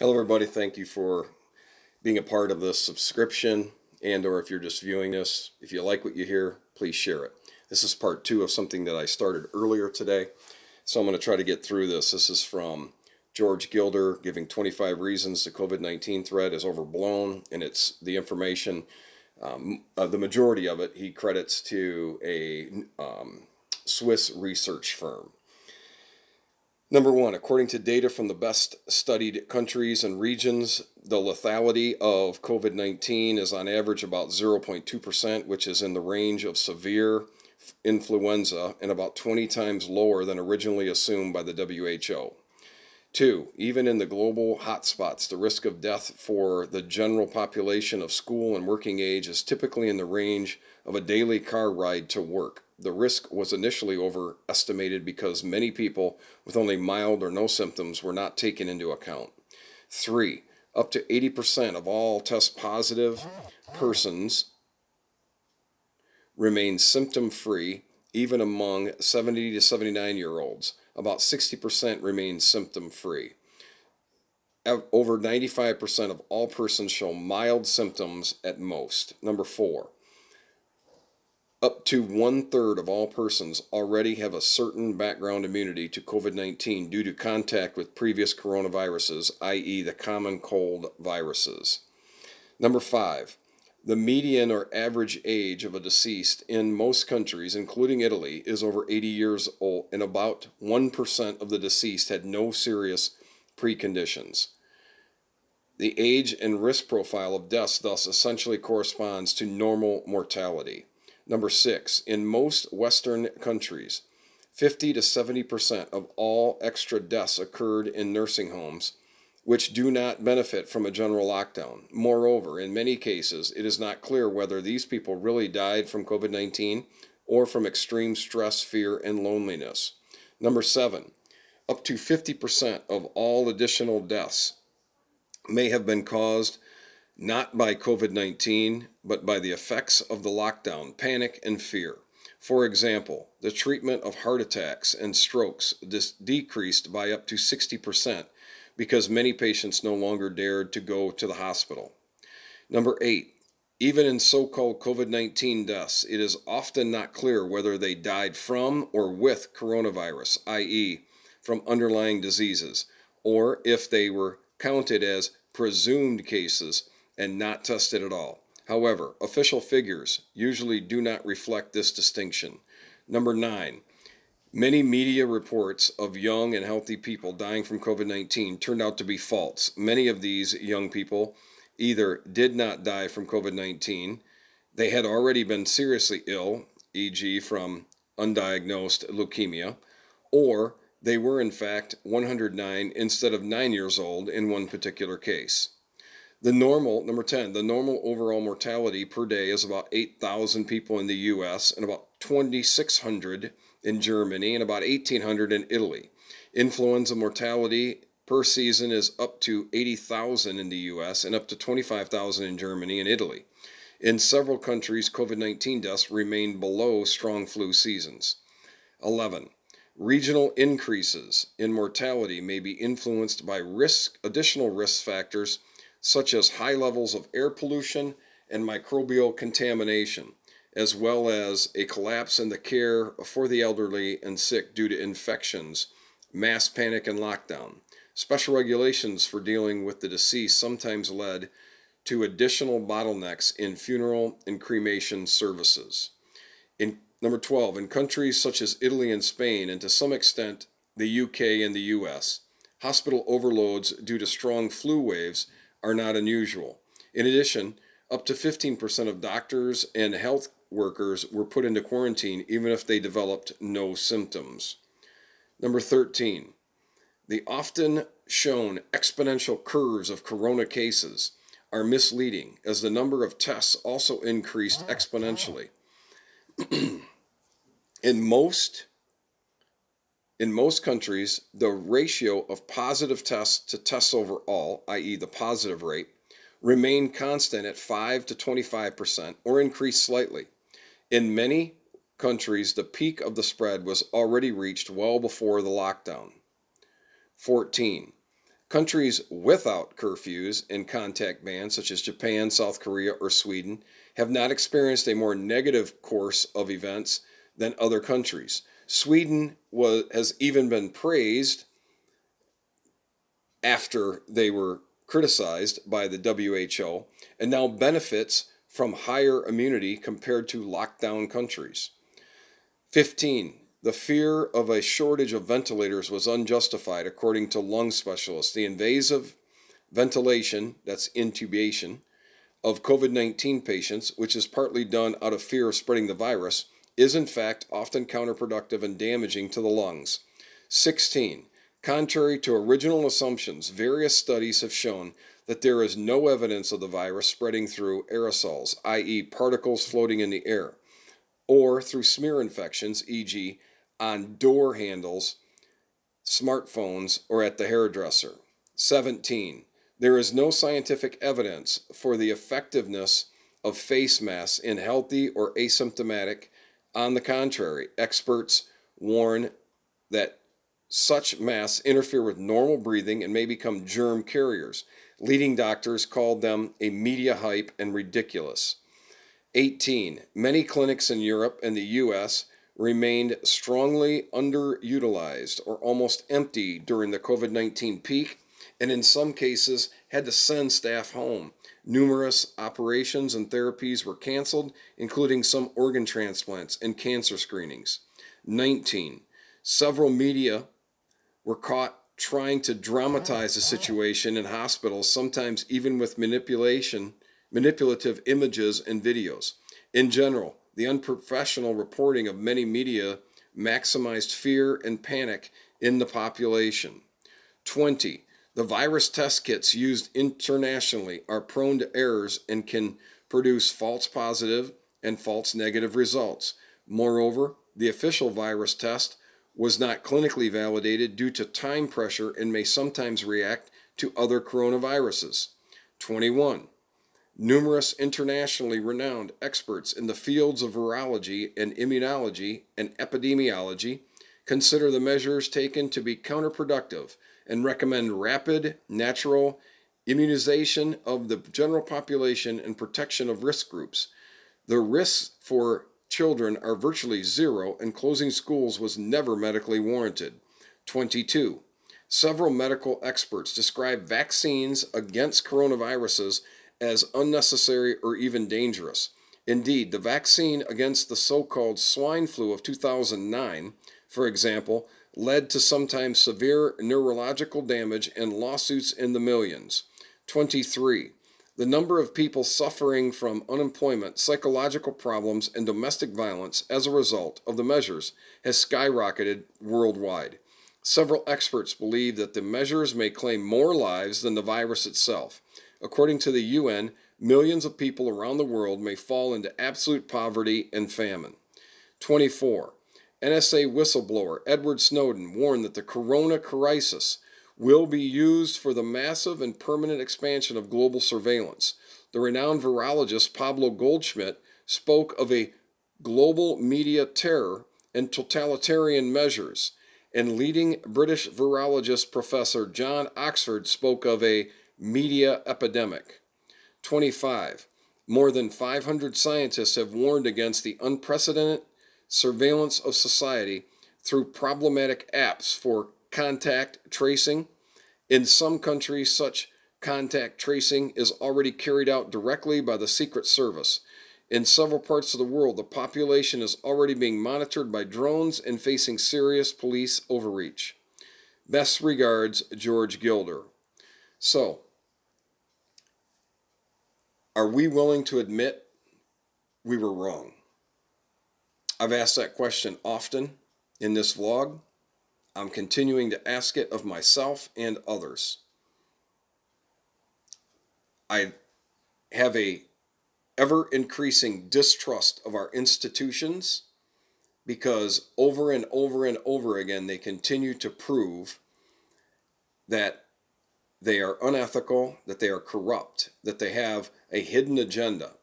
Hello, everybody. Thank you for being a part of this subscription, and or if you're just viewing this, if you like what you hear, please share it. This is part two of something that I started earlier today, so I'm going to try to get through this. This is from George Gilder giving 25 reasons the COVID-19 threat is overblown, and it's the information, the majority of it, he credits to a Swiss research firm. Number one, according to data from the best studied countries and regions, the lethality of COVID 19 is on average about 0.2%, which is in the range of severe influenza and about 20 times lower than originally assumed by the WHO. Two, even in the global hotspots, the risk of death for the general population of school and working age is typically in the range of a daily car ride to work. The risk was initially overestimated because many people with only mild or no symptoms were not taken into account. Three, up to 80% of all test positive persons remain symptom free, even among 70 to 79-year-olds. About 60% remain symptom free. Over 95% of all persons show mild symptoms at most. Number four, up to 1/3 of all persons already have a certain background immunity to COVID-19 due to contact with previous coronaviruses, i.e., the common cold viruses. Number five, the median or average age of a deceased in most countries, including Italy, is over 80 years old, and about 1% of the deceased had no serious preconditions. The age and risk profile of deaths thus essentially corresponds to normal mortality. Number six, in most Western countries, 50 to 70% of all extra deaths occurred in nursing homes, which do not benefit from a general lockdown. Moreover, in many cases, it is not clear whether these people really died from COVID-19 or from extreme stress, fear, and loneliness. Number seven, up to 50% of all additional deaths may have been caused not by COVID-19, but by the effects of the lockdown, panic, and fear. For example, the treatment of heart attacks and strokes decreased by up to 60% because many patients no longer dared to go to the hospital. Number eight, even in so-called COVID-19 deaths, it is often not clear whether they died from or with coronavirus, i.e., from underlying diseases, or if they were counted as presumed cases and not tested at all. However, official figures usually do not reflect this distinction. Number nine, many media reports of young and healthy people dying from COVID-19 turned out to be false. Many of these young people either did not die from COVID-19, they had already been seriously ill, e.g., from undiagnosed leukemia, or they were in fact 109 instead of 9 years old in one particular case. Number 10, the normal overall mortality per day is about 8,000 people in the US and about 2,600 in Germany and about 1,800 in Italy. Influenza mortality per season is up to 80,000 in the US and up to 25,000 in Germany and Italy. In several countries, COVID-19 deaths remain below strong flu seasons. 11. Regional increases in mortality may be influenced by additional risk factors such as high levels of air pollution and microbial contamination, as well as a collapse in the care for the elderly and sick due to infections, mass panic, and lockdown. Special regulations for dealing with the deceased sometimes led to additional bottlenecks in funeral and cremation services. Number 12, in countries such as Italy and Spain, and to some extent the UK and the US, hospital overloads due to strong flu waves are not unusual. In addition, up to 15% of doctors and health workers were put into quarantine even if they developed no symptoms. Number 13, the often shown exponential curves of corona cases are misleading as the number of tests also increased exponentially. In most countries, the ratio of positive tests to tests overall, i.e., the positive rate, remained constant at 5 to 25% or increased slightly. In many countries, the peak of the spread was already reached well before the lockdown. 14. Countries without curfews and contact bans, such as Japan, South Korea, or Sweden, have not experienced a more negative course of events than other countries. Sweden has even been praised after they were criticized by the WHO and now benefits from higher immunity compared to lockdown countries. 15. The fear of a shortage of ventilators was unjustified, according to lung specialists. The invasive ventilation, that's intubation, of COVID-19 patients, which is partly done out of fear of spreading the virus, is in fact often counterproductive and damaging to the lungs. 16. Contrary to original assumptions, various studies have shown that there is no evidence of the virus spreading through aerosols, i.e., particles floating in the air, or through smear infections, e.g., on door handles, smartphones, or at the hairdresser. 17. There is no scientific evidence for the effectiveness of face masks in healthy or asymptomatic. On the contrary, experts warn that such masks interfere with normal breathing and may become germ carriers. Leading doctors called them a media hype and ridiculous. 18. Many clinics in Europe and the U.S. remained strongly underutilized or almost empty during the COVID-19 peak, and in some cases had to send staff home. Numerous operations and therapies were canceled, including some organ transplants and cancer screenings. 19. Several media were caught trying to dramatize the situation in hospitals, sometimes even with manipulative images and videos. In general, the unprofessional reporting of many media maximized fear and panic in the population. 20. The virus test kits used internationally are prone to errors and can produce false positive and false negative results. Moreover, the official virus test was not clinically validated due to time pressure and may sometimes react to other coronaviruses. 21. Numerous internationally renowned experts in the fields of virology and immunology and epidemiology consider the measures taken to be counterproductive and recommend rapid, natural immunization of the general population and protection of risk groups. The risks for children are virtually zero, and closing schools was never medically warranted. 22. Several medical experts describe vaccines against coronaviruses as unnecessary or even dangerous. Indeed, the vaccine against the so-called swine flu of 2009, for example, led to sometimes severe neurological damage and lawsuits in the millions. 23. The number of people suffering from unemployment, psychological problems, and domestic violence as a result of the measures has skyrocketed worldwide. Several experts believe that the measures may claim more lives than the virus itself. According to the UN, millions of people around the world may fall into absolute poverty and famine. 24. NSA whistleblower Edward Snowden warned that the corona crisis will be used for the massive and permanent expansion of global surveillance. The renowned virologist Pablo Goldschmidt spoke of a global media terror and totalitarian measures, and leading British virologist Professor John Oxford spoke of a media epidemic. 25. More than 500 scientists have warned against the unprecedented surveillance of society through problematic apps for contact tracing. In some countries, such contact tracing is already carried out directly by the Secret Service. In several parts of the world, the population is already being monitored by drones and facing serious police overreach. Best regards, George Gilder. So, are we willing to admit we were wrong? I've asked that question often in this vlog. I'm continuing to ask it of myself and others. I have a ever-increasing distrust of our institutions because over and over and over again they continue to prove that they are unethical, that they are corrupt, that they have a hidden agenda.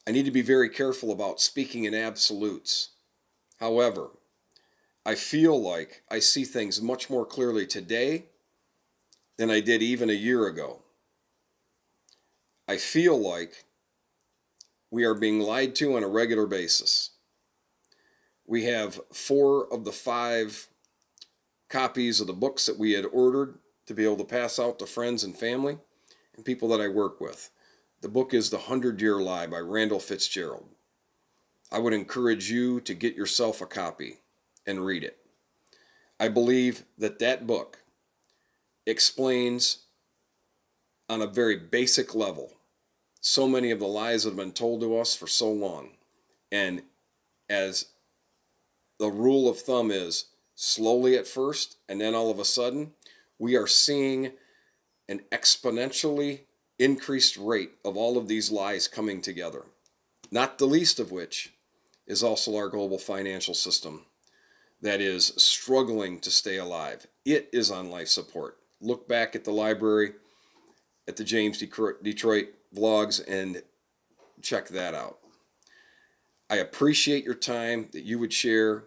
I need to be very careful about speaking in absolutes. However, I feel like I see things much more clearly today than I did even a year ago. I feel like we are being lied to on a regular basis. We have 4 of the 5 copies of the books that we had ordered to be able to pass out to friends and family and people that I work with. The book is The 100-Year Lie by Randall Fitzgerald. I would encourage you to get yourself a copy and read it. I believe that that book explains on a very basic level so many of the lies that have been told to us for so long. And as the rule of thumb is, slowly at first, and then all of a sudden, we are seeing an exponentially increased rate of all of these lies coming together. Not the least of which is also our global financial system that is struggling to stay alive. It is on life support. Look back at the library, at the James Detroit vlogs, and check that out. I appreciate your time that you would share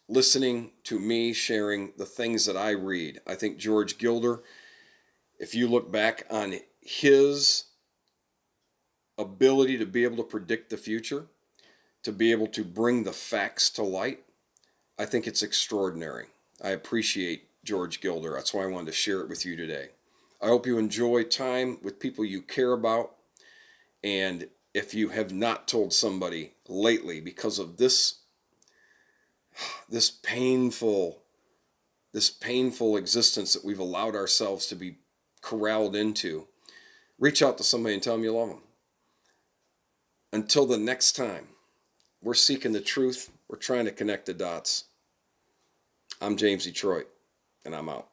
listening to me sharing the things that I read. I think George Gilder, if you look back on his ability to be able to predict the future, to be able to bring the facts to light, I think it's extraordinary. I appreciate George Gilder. That's why I wanted to share it with you today. I hope you enjoy time with people you care about. And if you have not told somebody lately because of this painful existence that we've allowed ourselves to be corralled into, reach out to somebody and tell them you love them. Until the next time, we're seeking the truth. We're trying to connect the dots. I'm James Detroit, and I'm out.